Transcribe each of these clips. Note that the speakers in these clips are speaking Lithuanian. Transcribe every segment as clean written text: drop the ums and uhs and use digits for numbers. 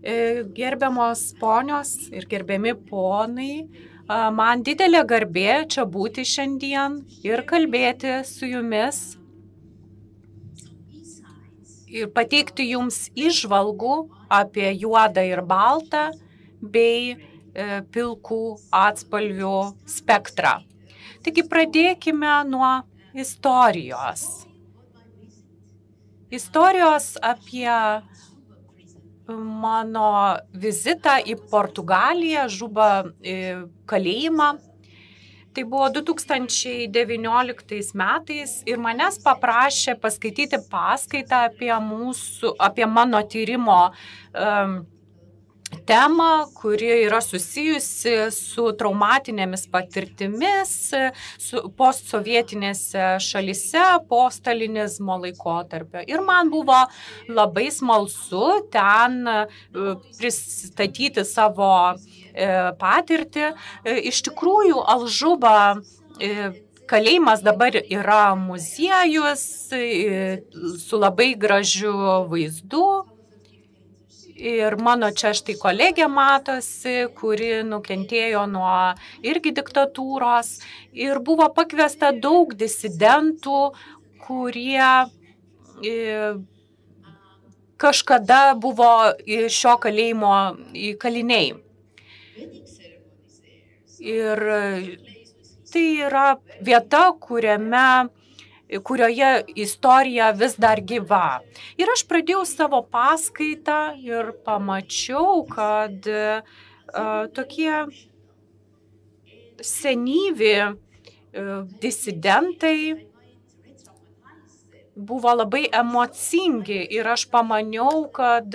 Gerbiamos ponios ir gerbiami ponai, man didelė garbė čia būti šiandien ir kalbėti su jumis ir pateikti jums įžvalgų apie juodą ir baltą bei pilkų atspalvių spektrą. Taigi pradėkime nuo istorijos. Istorijos apie mano vizitą į Portugaliją, Žuba kalėjimą. Tai buvo 2019 metais ir manęs paprašė paskaityti paskaitą apie mano tyrimo temą, kuri yra susijusi su traumatinėmis patirtimis postsovietinėse šalyse po stalinizmo laikotarpio. Ir man buvo labai smalsu ten pristatyti savo patirtį. Iš tikrųjų, Alžuba kalėjimas dabar yra muziejus su labai gražiu vaizdu. Ir mano čia štai kolegė matosi, kuri nukentėjo nuo irgi diktatūros. Ir buvo pakviesta daug disidentų, kurie kažkada buvo šio kalėjimo kaliniai. Ir tai yra vieta, kurioje istorija vis dar gyva. Ir aš pradėjau savo paskaitą ir pamačiau, kad tokie senyvi disidentai buvo labai emocingi ir aš pamaniau, kad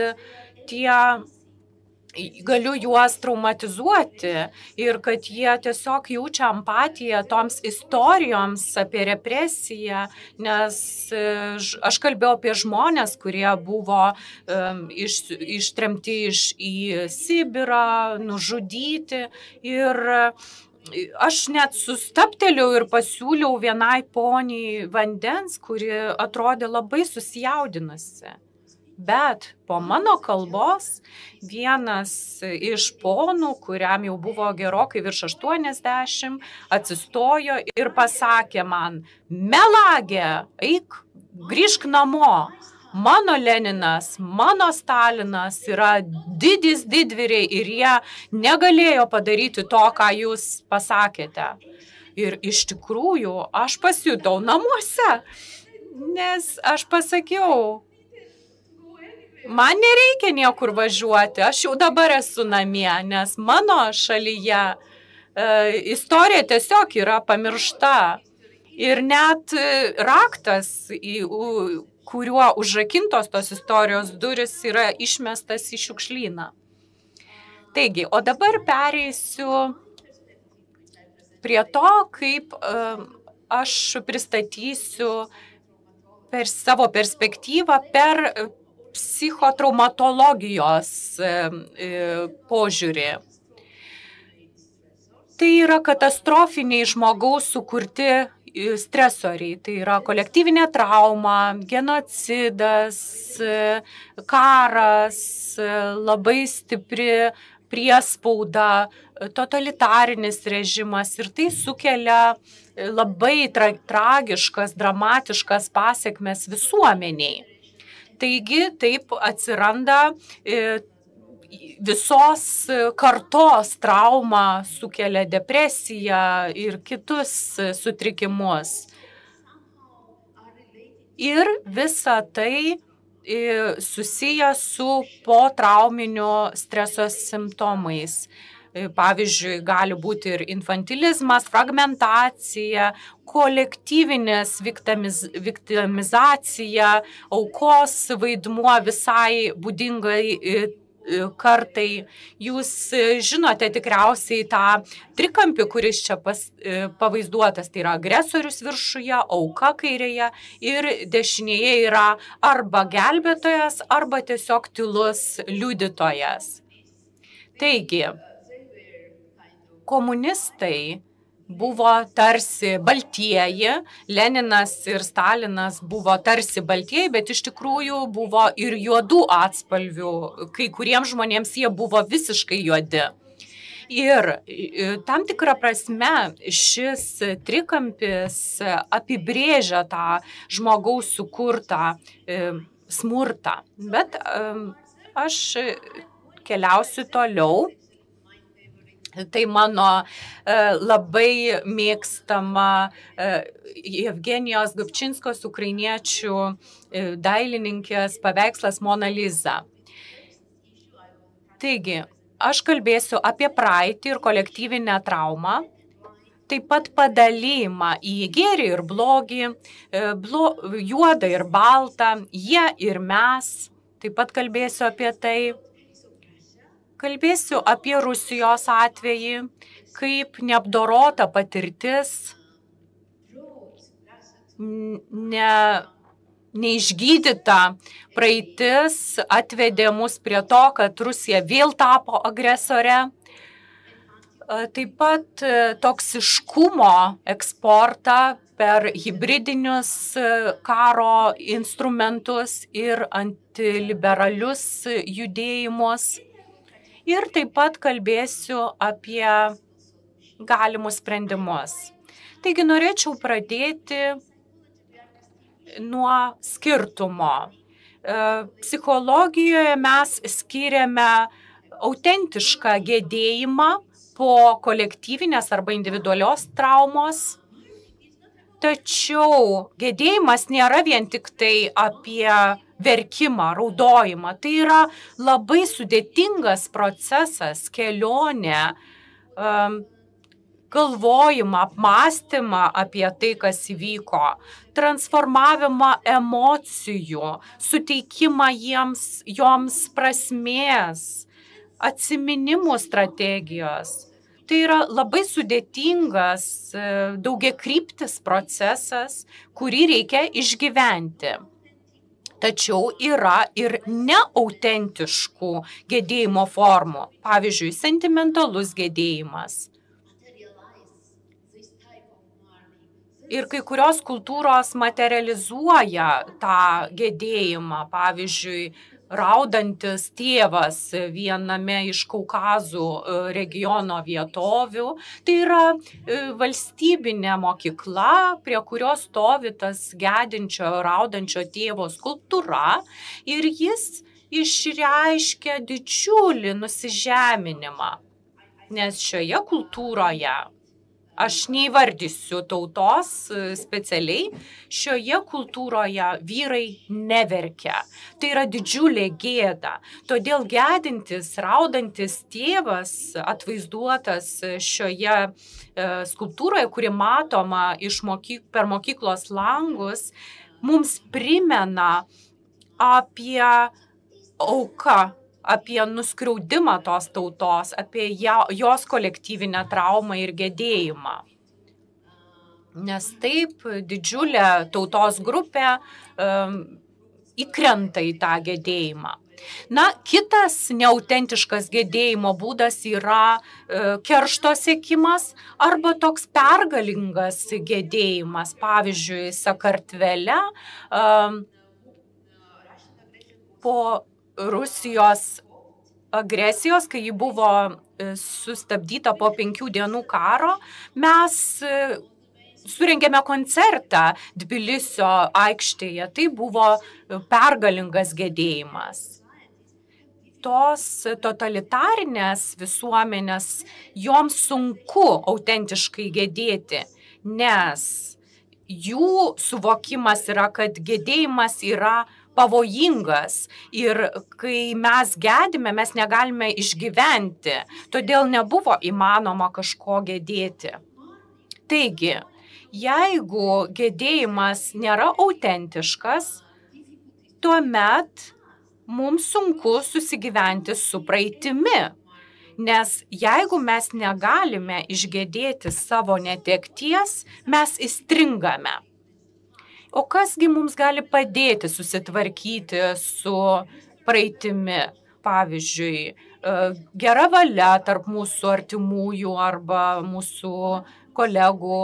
galiu juos traumatizuoti ir kad jie tiesiog jaučia empatiją toms istorijoms apie represiją, nes aš kalbėjau apie žmonės, kurie buvo ištremti į Sibirą, nužudyti ir aš net sustabtelėjau ir pasiūliau vienai poniai vandens, kuri atrodė labai susijaudinusi. Bet po mano kalbos vienas iš ponų, kuriam jau buvo gerokai virš 80, atsistojo ir pasakė man: melagė, eik, grįžk namo. Mano Leninas, mano Stalinas yra didvyriai ir jie negalėjo padaryti to, ką jūs pasakėte. Ir iš tikrųjų aš pasijutau namuose, nes aš pasakiau, man nereikia niekur važiuoti, aš jau dabar esu namie, nes mano šalyje istorija tiesiog yra pamiršta. Ir net raktas, kuriuo užrakintos tos istorijos durys, yra išmestas į šiukšlyną. Taigi, o dabar pereisiu prie to, kaip aš pristatysiu per savo perspektyvą per psichotraumatologijos požiūrį. Tai yra katastrofiniai žmogaus sukurti stresoriai. Tai yra kolektyvinė trauma, genocidas, karas, labai stipri priespauda, totalitarinis režimas ir tai sukelia labai tragiškas, dramatiškas pasekmes visuomeniai. Taigi taip atsiranda visos kartos trauma, sukelia depresiją ir kitus sutrikimus. Ir visa tai susiję su potrauminio streso simptomais. Pavyzdžiui, gali būti ir infantilizmas, fragmentacija, kolektyvinės viktimizacija, aukos vaidmuo visai būdingai kartai. Jūs žinote tikriausiai tą trikampį, kuris čia pavaizduotas, tai yra agresorius viršuje, auka kairėje ir dešinėje yra arba gelbėtojas, arba tiesiog tylus liudytojas. Taigi, komunistai buvo tarsi baltieji, Leninas ir Stalinas buvo tarsi baltieji, bet iš tikrųjų buvo ir juodų atspalvių, kai kuriems žmonėms jie buvo visiškai juodi. Ir tam tikrą prasme šis trikampis apibrėžia tą žmogaus sukurtą smurtą. Bet aš keliausiu toliau. Tai mano labai mėgstama Jevgenijos Gubčinskos ukrainiečių dailininkės paveikslas Mona Lisa. Taigi, aš kalbėsiu apie praeitį ir kolektyvinę traumą, taip pat padalymą į gėrį ir blogį, juodą ir baltą, jie ir mes, taip pat kalbėsiu apie tai. Kalbėsiu apie Rusijos atvejį, kaip neapdorota patirtis, neišgydyta praeitis atvedė mus prie to, kad Rusija vėl tapo agresore. Taip pat toksiškumo eksportą per hibridinius karo instrumentus ir antiliberalius judėjimus. Ir taip pat kalbėsiu apie galimus sprendimus. Taigi norėčiau pradėti nuo skirtumo. Psichologijoje mes skiriame autentišką gedėjimą po kolektyvinės arba individualios traumos. Tačiau gedėjimas nėra vien tik tai apie verkimą, raudojimą. Tai yra labai sudėtingas procesas, kelionė, galvojimą, apmąstymą apie tai, kas įvyko, transformavimą emocijų, suteikimą joms prasmės, atsiminimų strategijos. Tai yra labai sudėtingas, daugiakryptis procesas, kurį reikia išgyventi. Tačiau yra ir neautentiškų gedėjimo formų, pavyzdžiui, sentimentalus gedėjimas. Ir kai kurios kultūros materializuoja tą gedėjimą, pavyzdžiui, raudantis tėvas viename iš Kaukazų regiono vietovių. Tai yra valstybinė mokykla, prie kurios stovi tas gedinčio, raudančio tėvo skulptūra ir jis išreiškia didžiulį nusižeminimą, nes šioje kultūroje, aš neįvardysiu tautos specialiai, šioje kultūroje vyrai neverkia. Tai yra didžiulė gėda. Todėl gedintis, raudantis tėvas atvaizduotas šioje skulptūroje, kuri matoma per mokyklos langus, mums primena apie auką, apie nuskriaudimą tos tautos, apie jos kolektyvinę traumą ir gedėjimą. Nes taip didžiulė tautos grupė įkrenta į tą gedėjimą. Na, kitas neautentiškas gedėjimo būdas yra keršto siekimas arba toks pergalingas gedėjimas. Pavyzdžiui, Sakartvele po Rusijos agresijos, kai ji buvo sustabdyta po 5 dienų karo, mes surengėme koncertą Tbilisio aikštėje. Tai buvo pergalingas gedėjimas. Tos totalitarinės visuomenės, joms sunku autentiškai gedėti, nes jų suvokimas yra, kad gedėjimas yra pavojingas ir kai mes gedime, mes negalime išgyventi, todėl nebuvo įmanoma kažko gedėti. Taigi, jeigu gedėjimas nėra autentiškas, tuomet mums sunku susigyventi su praeitimi, nes jeigu mes negalime išgedėti savo netekties, mes įstringame. O kasgi mums gali padėti susitvarkyti su praeitimi? Pavyzdžiui, gera valia tarp mūsų artimųjų arba mūsų kolegų,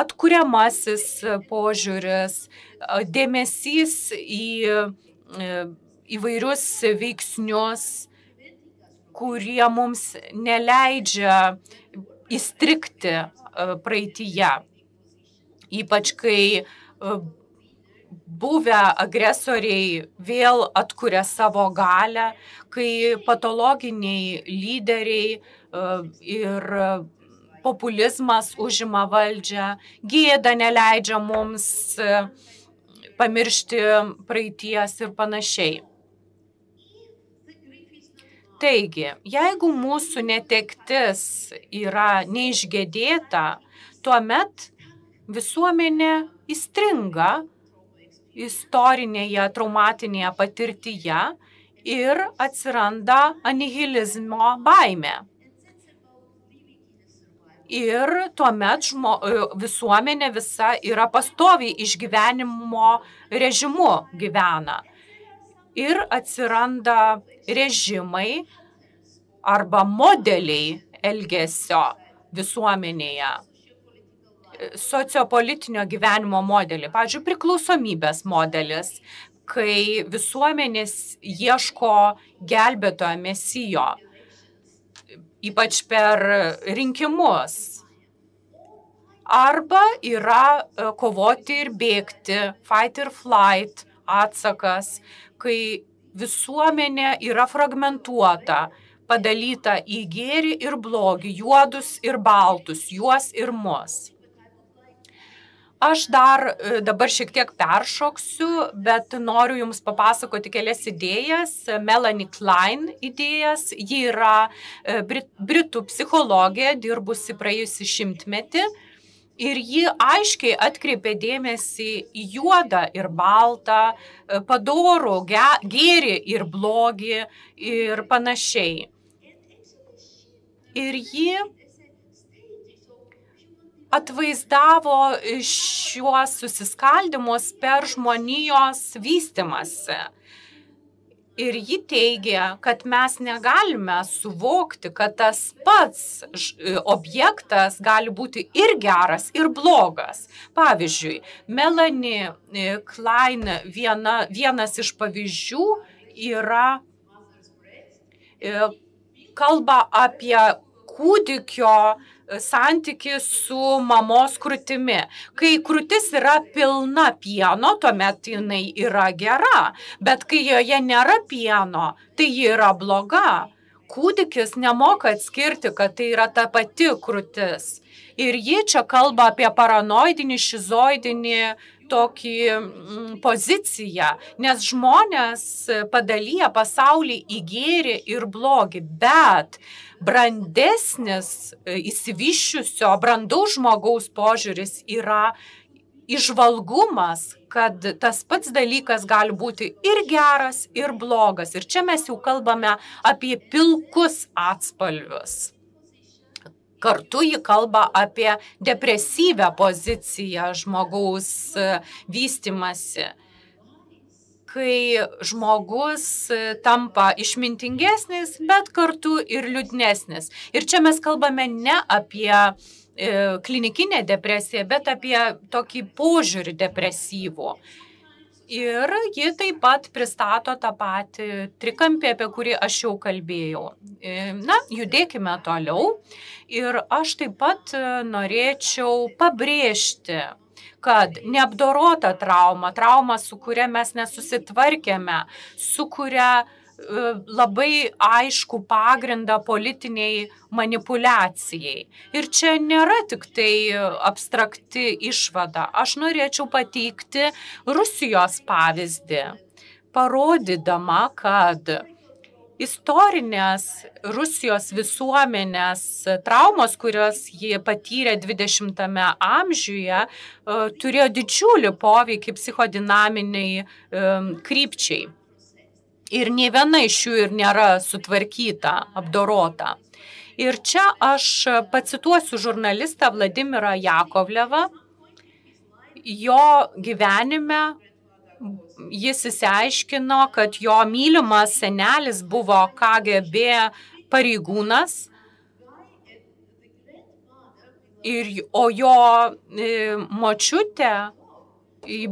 atkuriamasis požiūris, dėmesys į įvairius veiksnius, kurie mums neleidžia įstrigti praeityje. Ypač kai buvę agresoriai vėl atkuria savo galią, kai patologiniai lyderiai ir populizmas užima valdžią, gėda neleidžia mums pamiršti praeities ir panašiai. Taigi, jeigu mūsų netektis yra neišgėdėta, tuomet visuomenė įstringa istorinėje traumatinėje patirtyje ir atsiranda anihilizmo baimė. Ir tuomet visuomenė visa yra pastoviai išgyvenimo režimu gyvena. Ir atsiranda režimai arba modeliai elgesio visuomenėje. Sociopolitinio gyvenimo modelį, pavyzdžiui, priklausomybės modelis, kai visuomenės ieško gelbėtojo mesijo, ypač per rinkimus. Arba yra kovoti ir bėgti, fight or flight atsakas, kai visuomenė yra fragmentuota, padalyta į gėrį ir blogį, juodus ir baltus, juos ir mus. Aš dar dabar šiek tiek peršoksiu, bet noriu Jums papasakoti kelias idėjas, Melanie Klein idėjas. Ji yra britų psichologė, dirbusi praėjusį šimtmetį ir ji aiškiai atkreipė dėmesį į juodą ir baltą, padorų, gėrį ir blogį ir panašiai. Ir ji atvaizdavo šiuos susiskaldymus per žmonijos vystymąsi. Ir ji teigia, kad mes negalime suvokti, kad tas pats objektas gali būti ir geras, ir blogas. Pavyzdžiui, Melanie Klein vienas iš pavyzdžių yra kalba apie kūdikio santykį su mamos krūtimi. Kai krūtis yra pilna pieno, tuomet jinai yra gera, bet kai joje nėra pieno, tai ji yra bloga. Kūdikis nemoka atskirti, kad tai yra ta pati krūtis. Ir ji čia kalba apie paranoidinį, šizoidinį tokį poziciją, nes žmonės padalyja pasaulį į gėrį ir blogį, bet brandesnis, išsivysčiusio, brandaus žmogaus požiūris yra įžvalgumas, kad tas pats dalykas gali būti ir geras, ir blogas. Ir čia mes jau kalbame apie pilkus atspalvius. Kartu ji kalba apie depresyvę poziciją žmogaus vystymasi, kai žmogus tampa išmintingesnis, bet kartu ir liūdnesnis. Ir čia mes kalbame ne apie klinikinę depresiją, bet apie tokį požiūrį depresyvų. Ir ji taip pat pristato tą patį trikampį, apie kurį aš jau kalbėjau. Na, judėkime toliau. Ir aš taip pat norėčiau pabrėžti, kad neapdorota trauma, su kuria mes nesusitvarkėme, sukuria labai aišku pagrindą politiniai manipuliacijai. Ir čia nėra tik tai abstrakti išvada. Aš norėčiau pateikti Rusijos pavyzdį, parodydama, kad istorinės Rusijos visuomenės traumos, kurios jie patyrė 20-ame amžiuje, turėjo didžiulį poveikį psichodinaminiai krypčiai. Ir nė viena iš jų ir nėra sutvarkyta, apdorota. Ir čia aš pacituosiu žurnalistą Vladimirą Jakovlevą. Jo gyvenime jis išsiaiškino, kad jo mylimas senelis buvo KGB pareigūnas o jo močiutė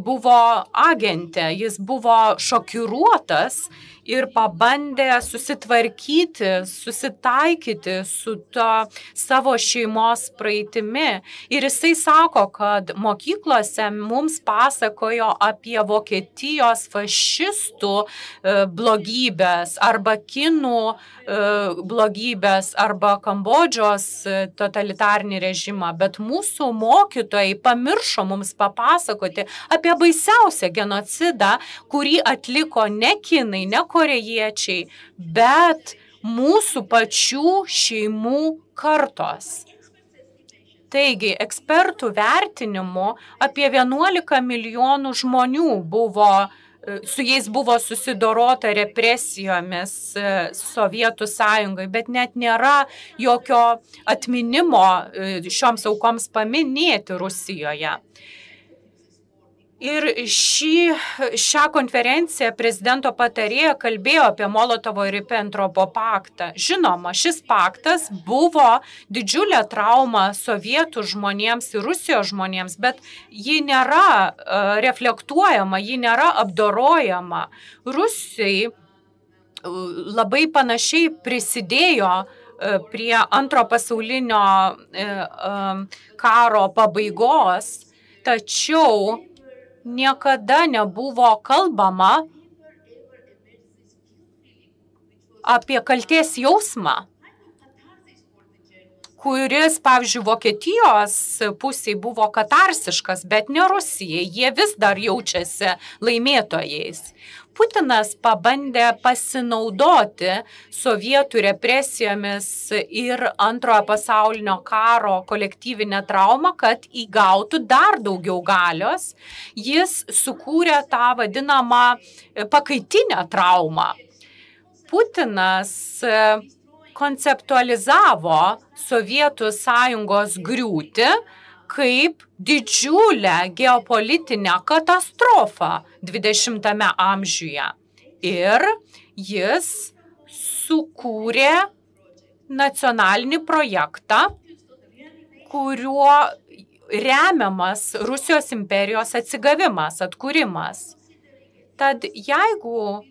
buvo agentė, jis buvo šokiruotas ir pabandė susitvarkyti, susitaikyti su to savo šeimos praeitimi. Ir jisai sako, kad mokyklose mums pasakojo apie Vokietijos fašistų blogybės arba kinų blogybės arba Kambodžos totalitarnį režimą, bet mūsų mokytojai pamiršo mums papasakoti apie baisiausią genocidą, kurį atliko ne kinai, ne korėjiečiai, bet mūsų pačių šeimų kartos. Taigi, ekspertų vertinimu apie 11 milijonų žmonių su jais buvo susidorota represijomis Sovietų Sąjungai, bet net nėra jokio atminimo šioms aukoms paminėti Rusijoje. Ir šią konferenciją prezidento patarėja kalbėjo apie Molotovo ir Ribbentropo paktą. Žinoma, šis paktas buvo didžiulė trauma sovietų žmonėms ir Rusijos žmonėms, bet ji nėra reflektuojama, ji nėra apdorojama. Rusijai labai panašiai prisidėjo prie Antro pasaulinio karo pabaigos, tačiau niekada nebuvo kalbama apie kaltės jausmą, kuris, pavyzdžiui, Vokietijos pusiai buvo katarsiškas, bet ne Rusijai. Jie vis dar jaučiasi laimėtojais. Putinas pabandė pasinaudoti sovietų represijomis ir Antrojo pasaulinio karo kolektyvinę traumą, kad įgautų dar daugiau galios. Jis sukūrė tą vadinamą pakaitinę traumą. Putinas konceptualizavo Sovietų Sąjungos griūtį kaip didžiulę geopolitinę katastrofą 20-ame amžiuje. Ir jis sukūrė nacionalinį projektą, kuriuo remiamas Rusijos imperijos atsigavimas, atkūrimas. Tad jeigu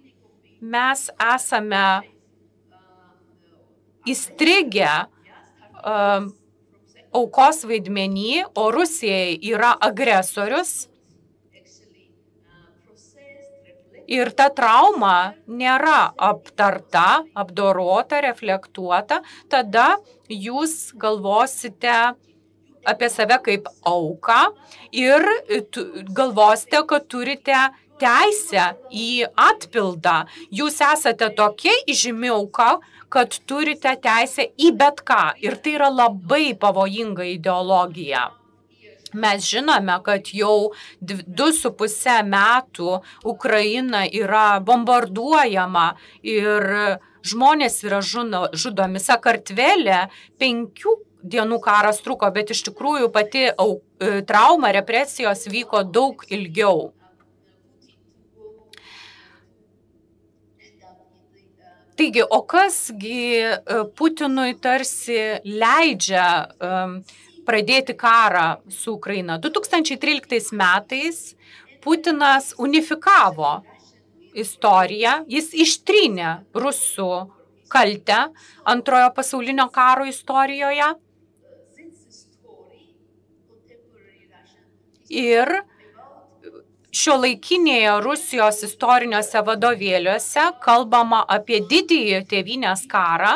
mes esame įstrigę aukos vaidmenį, o Rusija yra agresorius ir ta trauma nėra aptarta, apdorota, reflektuota, tada jūs galvosite apie save kaip auką ir galvosite, kad turite teisę į atpildą. Jūs esate tokia įžymi auka, kad turite teisę į bet ką. Ir tai yra labai pavojinga ideologija. Mes žinome, kad jau 2,5 metų Ukraina yra bombarduojama ir žmonės yra žudomi. Sakartvele 5 dienų karas truko, bet iš tikrųjų pati trauma, represijos vyko daug ilgiau. Taigi, o kasgi Putinui tarsi leidžia pradėti karą su Ukraina? 2013 metais Putinas unifikavo istoriją, jis ištrynė rusų kaltę Antrojo pasaulinio karo istorijoje ir šiuolaikinėje Rusijos istoriniuose vadovėliuose kalbama apie didįjį tėvynės karą,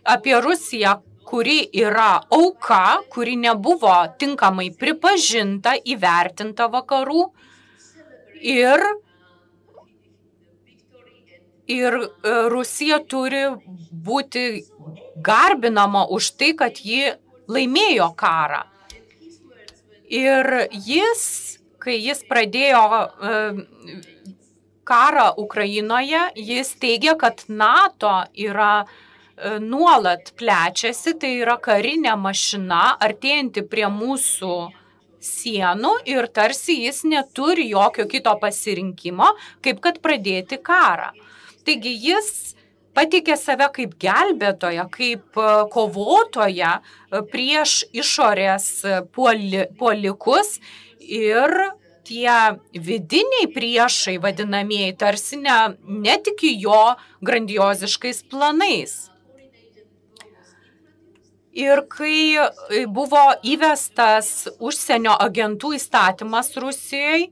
apie Rusiją, kuri yra auka, kuri nebuvo tinkamai pripažinta, įvertinta vakarų ir Rusija turi būti garbinama už tai, kad ji laimėjo karą. Ir kai jis pradėjo karą Ukrainoje, jis teigia, kad NATO yra nuolat plečiasi, tai yra karinė mašina, artėjanti prie mūsų sienų ir tarsi jis neturi jokio kito pasirinkimo, kaip kad pradėti karą. Taigi jis pateikė save kaip gelbėtoją, kaip kovotoją prieš išorės puolikus ir tie vidiniai priešai vadinamieji tarsi netiki jo grandioziškais planais. Ir kai buvo įvestas užsienio agentų įstatymas Rusijoje,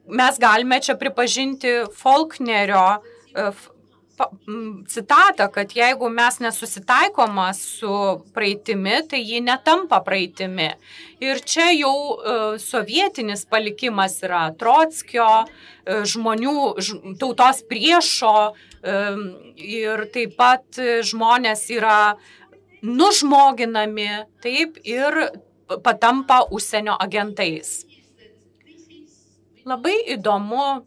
mes galime čia pripažinti Faulknerio citatą, kad jeigu mes nesusitaikoma su praeitimi, tai ji netampa praeitimi. Ir čia jau sovietinis palikimas yra Trockio, žmonių, tautos priešo ir taip pat žmonės yra nužmoginami, taip, ir patampa užsienio agentais. Labai įdomu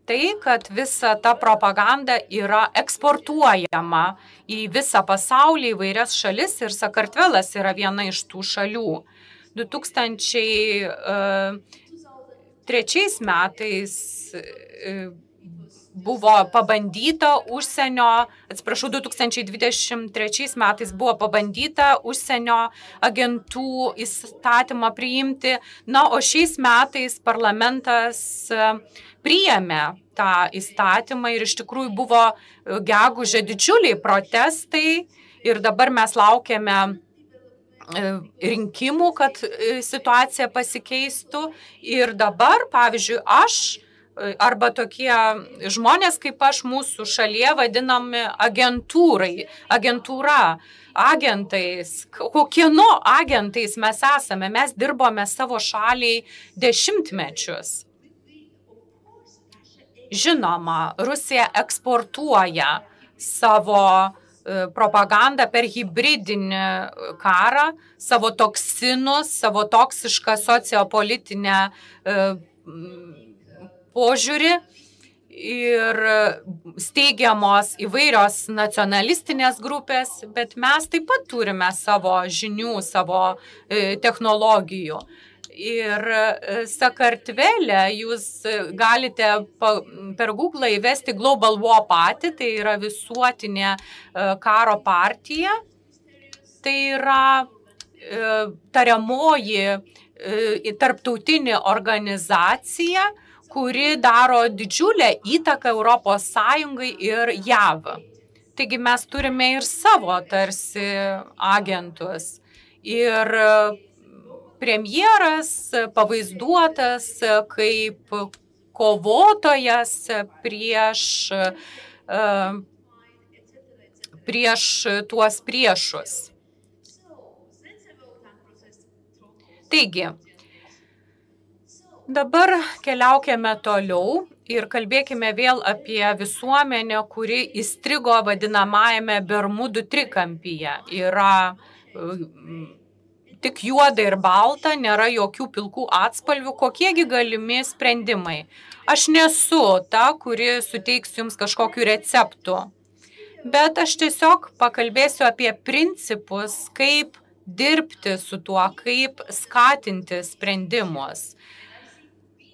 tai, kad visa ta propaganda yra eksportuojama į visą pasaulį, į vairias šalis ir Sakartvelas yra viena iš tų šalių. 2003 metais buvo pabandyta 2023 metais buvo pabandyta užsienio agentų įstatymą priimti, na, o šiais metais parlamentas priėmė tą įstatymą ir iš tikrųjų buvo gegužę didžiuliai protestai ir dabar mes laukiame rinkimų, kad situacija pasikeistų ir dabar, pavyzdžiui, aš arba tokie žmonės kaip aš mūsų šalyje vadinami agentūra, agentais. Kokieno agentais mes esame? Mes dirbome savo šaliai dešimtmečius. Žinoma, Rusija eksportuoja savo propagandą per hibridinį karą, savo toksinus, savo toksišką sociopolitinę požiūrį ir steigiamos įvairios nacionalistinės grupės, bet mes taip pat turime savo žinių, savo technologijų. Ir Sakartvele jūs galite per Google įvesti Global War Party, tai yra visuotinė karo partija, tai yra tariamoji tarptautinė organizacija, kuri daro didžiulę įtaką Europos Sąjungai ir JAV. Taigi mes turime ir savo tarsi agentus. Ir premjeras pavaizduotas kaip kovotojas prieš tuos priešus. Taigi, dabar keliaukime toliau ir kalbėkime vėl apie visuomenę, kuri įstrigo vadinamajame Bermudų trikampyje. Yra tik juoda ir balta, nėra jokių pilkų atspalvių, kokiegi galimi sprendimai. Aš nesu ta, kuri suteiks jums kažkokių receptų, bet aš tiesiog pakalbėsiu apie principus, kaip dirbti su tuo, kaip skatinti sprendimus.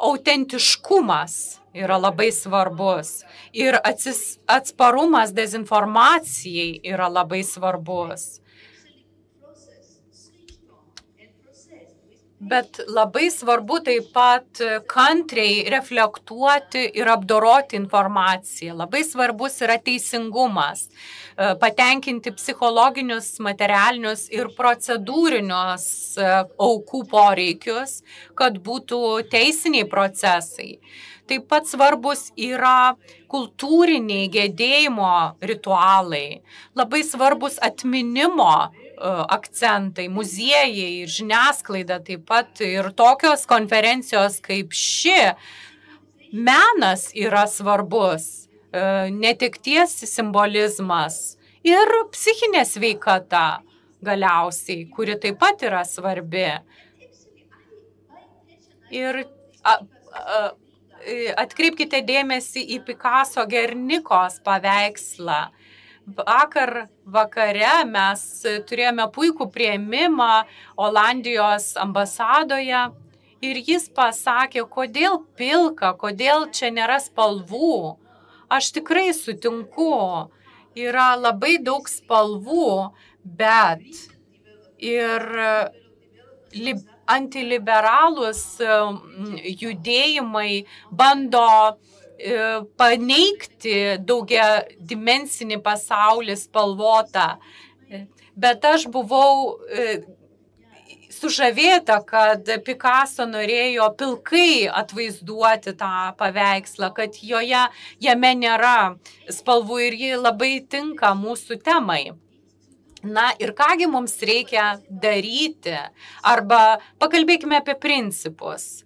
Autentiškumas yra labai svarbus ir atsparumas dezinformacijai yra labai svarbus. Bet labai svarbu taip pat kantriai reflektuoti ir apdoroti informaciją. Labai svarbus yra teisingumas, patenkinti psichologinius, materialinius ir procedūrinius aukų poreikius, kad būtų teisiniai procesai. Taip pat svarbus yra kultūriniai gedėjimo ritualai, labai svarbus atminimo akcentai, muziejai ir žiniasklaida taip pat ir tokios konferencijos kaip ši. Menas yra svarbus, netekties simbolizmas ir psichinė sveikata galiausiai, kuri taip pat yra svarbi. Ir atkreipkite dėmesį į Picasso Gernikos paveikslą. Vakare mes turėjome puikų priėmimą Olandijos ambasadoje Ir jis pasakė, kodėl pilka, kodėl čia nėra spalvų. Aš tikrai sutinku, yra labai daug spalvų, bet ir antiliberalūs judėjimai bando paneigti daugia dimensinį pasaulį spalvotą. Bet aš buvau sužavėta, kad Picasso norėjo pilkai atvaizduoti tą paveikslą, kad jame nėra spalvų ir ji labai tinka mūsų temai. Na ir kągi mums reikia daryti, arba pakalbėkime apie principus.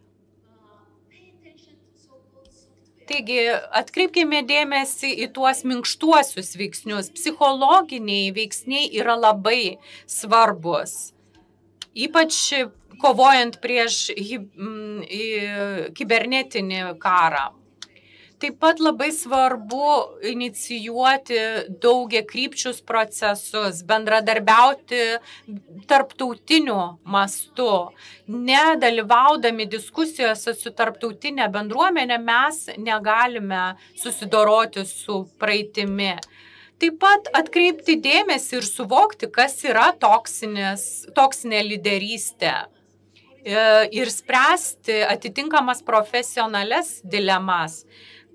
Taigi, atkreipkime dėmesį į tuos minkštuosius veiksnius. Psichologiniai veiksniai yra labai svarbus, ypač kovojant prieš kibernetinį karą. Taip pat labai svarbu inicijuoti daugiakrypčius procesus, bendradarbiauti tarptautiniu mastu. Nedalyvaudami diskusijose su tarptautinė bendruomenė mes negalime susidoroti su praeitimi. Taip pat atkreipti dėmesį ir suvokti, kas yra toksinė lyderystė ir spręsti atitinkamas profesionales dilemas.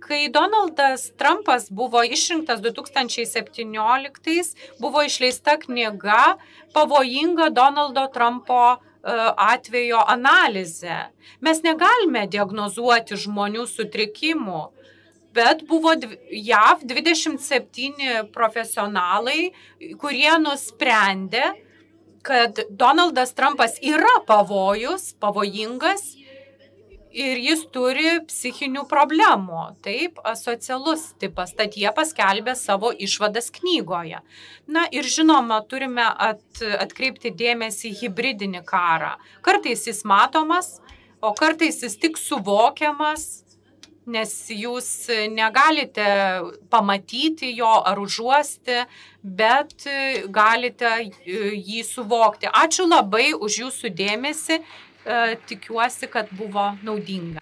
Kai Donaldas Trumpas buvo išrinktas 2017, buvo išleista knyga Pavojinga Donaldo Trumpo atvejo analizė. Mes negalime diagnozuoti žmonių sutrikimų, bet buvo JAV 27 profesionalai, kurie nusprendė, kad Donaldas Trumpas yra pavojingas ir jis turi psichinių problemų, taip, asocialus tipas, tad jie paskelbė savo išvadas knygoje. Na ir žinoma, turime atkreipti dėmesį į hibridinį karą. Kartais jis matomas, o kartais jis tik suvokiamas, nes jūs negalite pamatyti jo ar užuosti, bet galite jį suvokti. Ačiū labai už jūsų dėmesį. Tikiuosi, kad buvo naudinga.